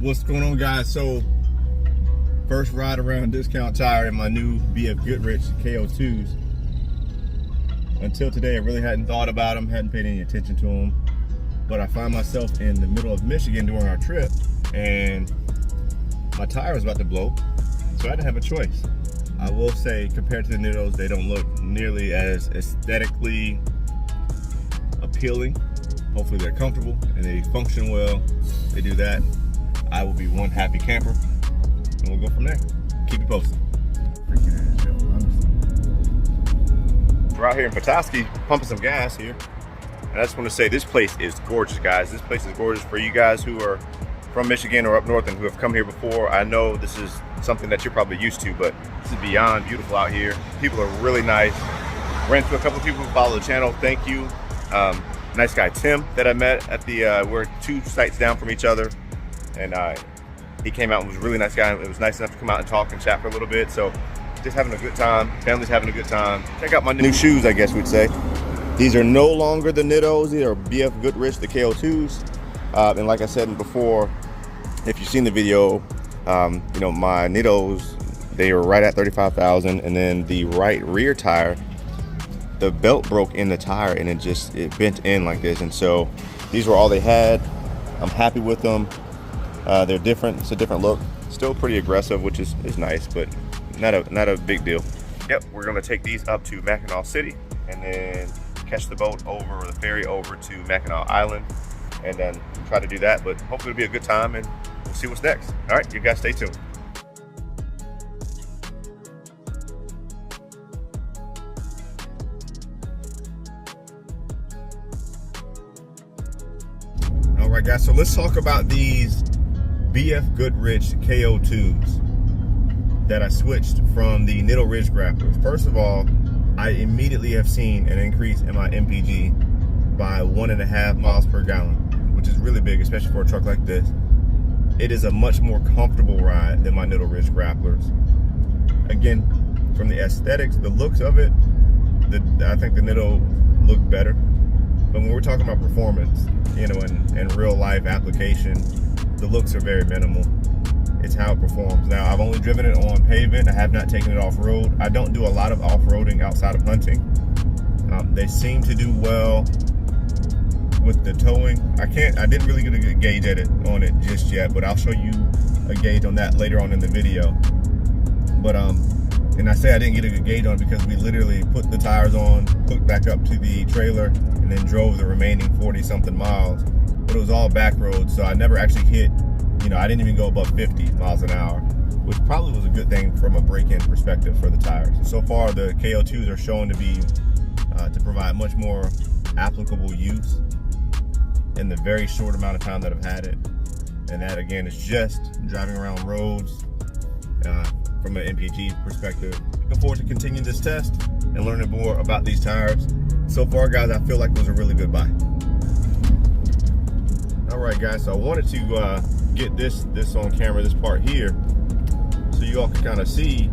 What's going on, guys? So first ride around discount tire in my new BF KO2s. Until today I really hadn't thought about them, hadn't paid any attention to them, but I find myself in the middle of Michigan during our trip and my tire was about to blow, so I had to have a choice. I will say, compared to the Nittos, they don't look nearly as aesthetically appealing. Hopefully they're comfortable and they function well. They do that, I will be one happy camper, and we'll go from there. Keep you posted. We're out here in Petoskey pumping some gas here, and I just want to say this place is gorgeous, guys. This place is gorgeous for you guys who are from Michigan or up north and who have come here before. I know this is something that you're probably used to, but this is beyond beautiful out here. People are really nice. Ran into a couple of people who follow the channel. Thank you. Nice guy Tim that I met at the we're 2 sites down from each other, and he came out and was a really nice guy. It was nice enough to come out and talk and chat for a little bit. So just having a good time. Family's having a good time. Check out my new shoes, I guess we'd say. These are no longer the Nittos. These are BF Goodrich, the KO2s. And like I said before, if you've seen the video, you know, my Nittos, they were right at 35,000, and then the right rear tire, the belt broke in the tire and it bent in like this, and so these were all they had. I'm happy with them. They're different. It's a different look. Still pretty aggressive, which is nice, but not a big deal. Yep, we're gonna take these up to Mackinac City and then catch the boat over the ferry over to Mackinac Island, and then try to do that. But hopefully it'll be a good time, and we'll see what's next. All right, you guys stay tuned. All right, guys, so let's talk about these BF Goodrich KO2s that I switched from the Nitto Ridge grapplers. First of all, I immediately have seen an increase in my MPG by 1.5 miles per gallon, which is really big, especially for a truck like this. It is a much more comfortable ride than my Nitto Ridge grapplers. Again, from the aesthetics, the looks of it, I think the Nitto look better. But when we're talking about performance, you know, in real life application, the looks are very minimal. It's how it performs. Now, I've only driven it on pavement. I have not taken it off-road. I don't do a lot of off-roading outside of hunting. They seem to do well with the towing. I didn't really get a good gauge on it just yet, but I'll show you a gauge on that later on in the video. But and I say I didn't get a good gauge on it because we literally put the tires on, hooked back up to the trailer, and then drove the remaining 40-something miles. But it was all back roads, so I never actually hit, you know, I didn't even go above 50 miles an hour, which probably was a good thing from a break-in perspective for the tires. So far, the KO2s are shown to be, to provide much more applicable use in the very short amount of time that I've had it. And that, again, is just driving around roads from an MPG perspective. Looking forward to continuing this test and learning more about these tires. So far, guys, I feel like it was a really good buy. All right, guys, so I wanted to get this on camera, this part here, so you all can kind of see.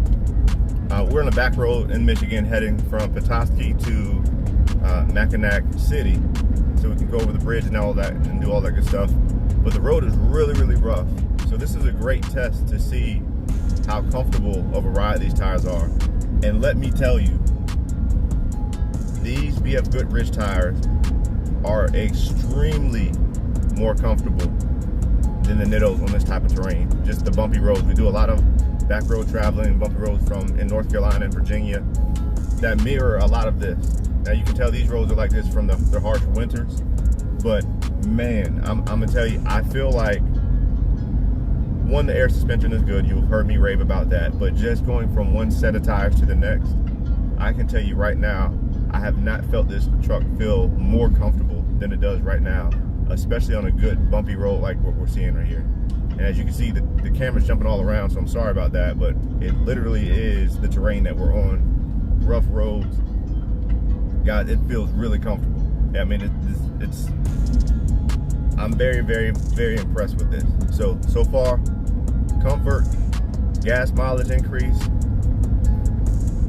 We're on a back road in Michigan heading from Petoskey to Mackinac City, so we can go over the bridge and all that and do all that good stuff. But the road is really, really rough. So this is a great test to see how comfortable of a ride these tires are. And let me tell you, these BF Goodrich tires are extremely more comfortable than the Nittos on this type of terrain. Just the bumpy roads. We do a lot of back road traveling, bumpy roads in North Carolina and Virginia that mirror a lot of this. Now you can tell these roads are like this from the harsh winters, but man, I'm gonna tell you, I feel like, one, the air suspension is good. You've heard me rave about that, but just going from one set of tires to the next, I can tell you right now, I have not felt this truck feel more comfortable than it does right now, especially on a good bumpy road like what we're seeing right here. And as you can see, the camera's jumping all around, so I'm sorry about that, but it literally is the terrain that we're on, rough roads. Guys, it feels really comfortable. I mean, I'm very, very, very impressed with this. So far, comfort, gas mileage increase,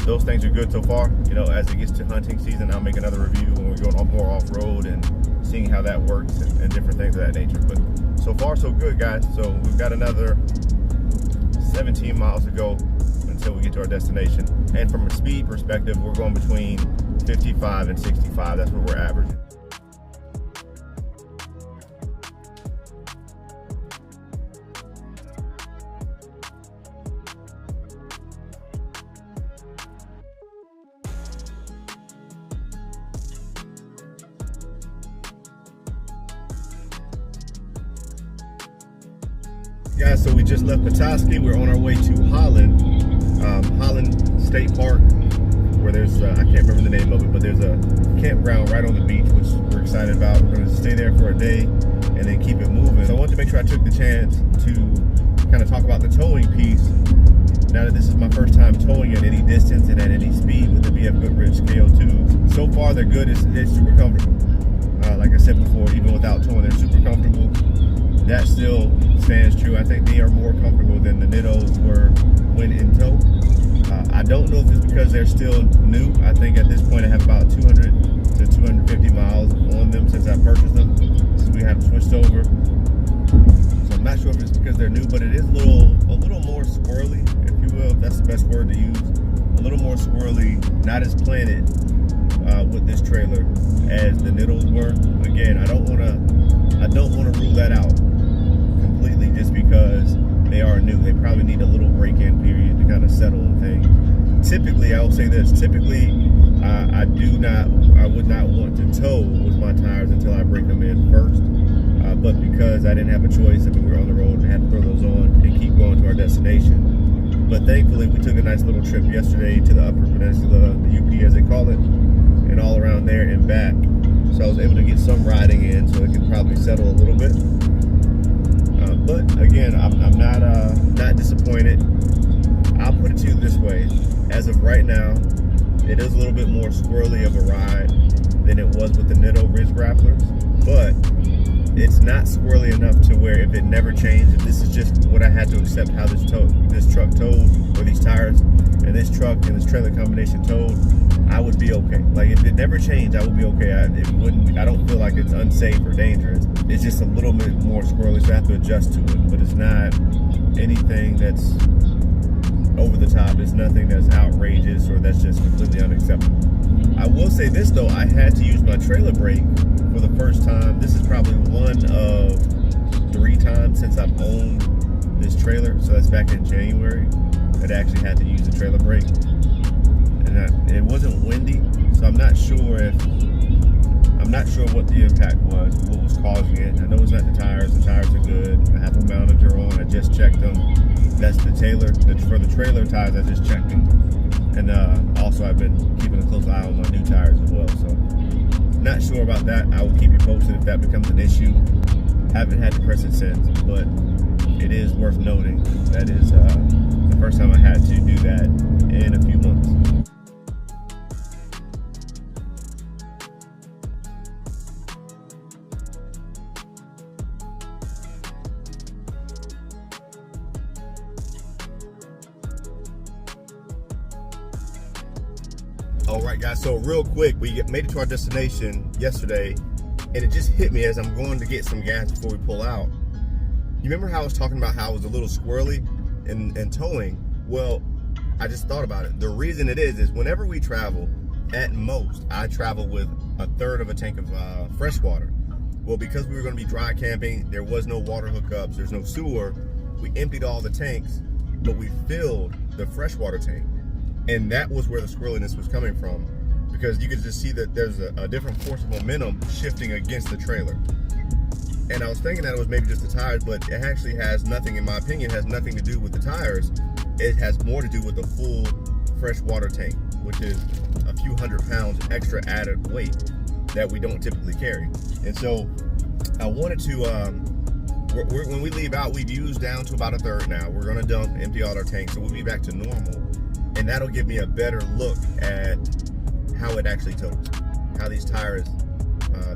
those things are good so far. You know, as it gets to hunting season, I'll make another review when we're going more off-road and seeing how that works and different things of that nature. But so far so good, guys. So we've got another 17 miles to go until we get to our destination. And from a speed perspective, we're going between 55 and 65. That's what we're averaging. Guys, so we just left Petoskey. We're on our way to Holland, Holland State Park, where there's, I can't remember the name of it, but there's a campground right on the beach, which we're excited about. We're going to stay there for a day and then keep it moving. So I wanted to make sure I took the chance to kind of talk about the towing piece. Now that this is my first time towing at any distance and at any speed with the BF Goodrich KO2. So far they're good, it's super comfortable. Like I said before, even without towing, they're super comfortable. That still stands true. I think they are more comfortable than the Nittos were when in tow. I don't know if it's because they're still new. I think at this point I have about 200 to 250 miles on them since I purchased them, since we have them switched over. So I'm not sure if it's because they're new, but it is a little more squirrely, if you will, if that's the best word to use. A little more squirrely, not as planted with this trailer as the Nittos were. Again, I don't want to rule that out completely just because they are new. They probably need a little break-in period to kind of settle in things. Typically, I will say this, typically I would not want to tow with my tires until I break them in first. But because I didn't have a choice, I mean, we were on the road and had to throw those on and keep going to our destination. But thankfully, we took a nice little trip yesterday to the Upper Peninsula, the UP as they call it, and all around there and back. So I was able to get some riding in, so it can probably settle a little bit. But again, I'm not disappointed. I'll put it to you this way: as of right now, it is a little bit more squirrely of a ride than it was with the Nitto Ridge Grapplers, but it's not squirrely enough to where if it never changed, if this is just what I had to accept how this truck towed, or these tires and this truck and this trailer combination towed, I would be okay. Like if it never changed, I would be okay. I don't feel like it's unsafe or dangerous. It's just a little bit more squirrely, so I have to adjust to it. But it's not anything that's over the top. It's nothing that's outrageous or that's just completely unacceptable. I will say this though, I had to use my trailer brake for the first time. This is probably one of 3 times since I've owned this trailer. So that's back in January that I actually had to use the trailer brake. And it wasn't windy, so I'm not sure what the impact was, what was causing it. I know it's not the tires. The tires are good. I have a monitor on. I just checked them. That's the for the trailer tires. I just checked them, and also I've been keeping a close eye on my new tires as well. So not sure about that. I will keep you posted if that becomes an issue. Haven't had to press it since, but it is worth noting that is the first time I had to do that in a few months. All right, guys, so real quick, we made it to our destination yesterday, and it just hit me as I'm going to get some gas before we pull out. You remember how I was talking about how it was a little squirrely in towing? Well, I just thought about it. The reason it is whenever we travel, at most, I travel with 1/3 of a tank of fresh water. Well, because we were going to be dry camping, there was no water hookups, there's no sewer, we emptied all the tanks, but we filled the freshwater tank. And that was where the squirreliness was coming from, because you could just see that there's a different force of momentum shifting against the trailer. And I was thinking that it was maybe just the tires, but it actually has nothing, in my opinion, has nothing to do with the tires. It has more to do with the full freshwater tank, which is a few hundred pounds extra added weight that we don't typically carry. And so I wanted to, when we leave out, we've used down to about 1/3 now. We're gonna dump, empty all our tanks, so we'll be back to normal. And that'll give me a better look at how it actually tows, how these tires,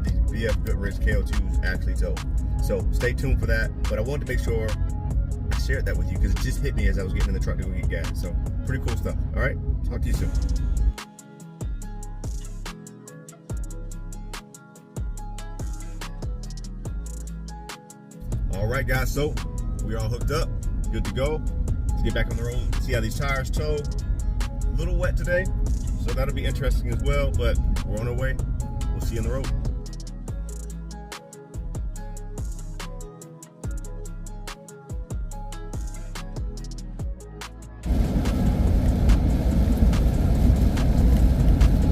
these BF Goodrich KO2s actually tow. So stay tuned for that. But I wanted to make sure I shared that with you because it just hit me as I was getting in the truck to go get gas. So pretty cool stuff. All right, talk to you soon. All All right, guys, so we're all hooked up, good to go. Let's get back on the road, see how these tires tow. A little wet today, so that'll be interesting as well, but we're on our way. We'll see you on the road.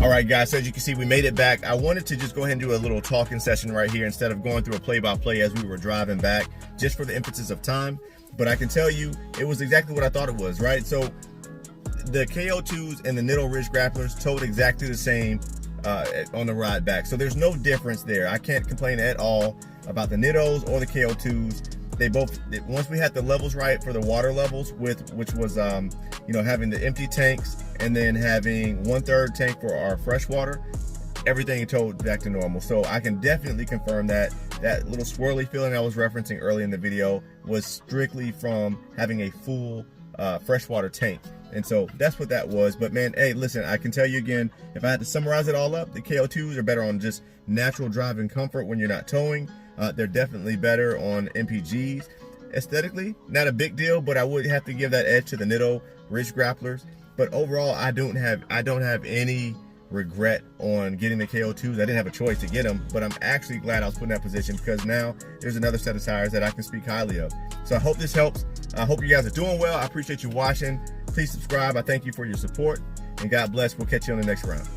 All right, guys, so as you can see, we made it back. I wanted to just go ahead and do a little talking session right here instead of going through a play-by-play as we were driving back, just for the emphasis of time. But I can tell you, it was exactly what I thought it was, right? So the KO2s and the Nitto Ridge Grapplers towed exactly the same on the ride back. So there's no difference there. I can't complain at all about the Nittos or the KO2s. They both, once we had the levels right for the water levels, which was you know, having the empty tanks and then having 1/3 tank for our fresh water, everything towed back to normal. So I can definitely confirm that that little swirly feeling I was referencing early in the video was strictly from having a full freshwater tank. And so that's what that was. But man, hey, listen, I can tell you again, if I had to summarize it all up, the KO2s are better on just natural driving comfort when you're not towing. They're definitely better on MPGs. Aesthetically, not a big deal, but I would have to give that edge to the Nitto Ridge Grapplers. But overall, I don't have any regret on getting the KO2s. I didn't have a choice to get them, but I'm actually glad I was put in that position because now there's another set of tires that I can speak highly of. So I hope this helps. I hope you guys are doing well. I appreciate you watching. Please subscribe. I thank you for your support, and God bless. We'll catch you on the next round.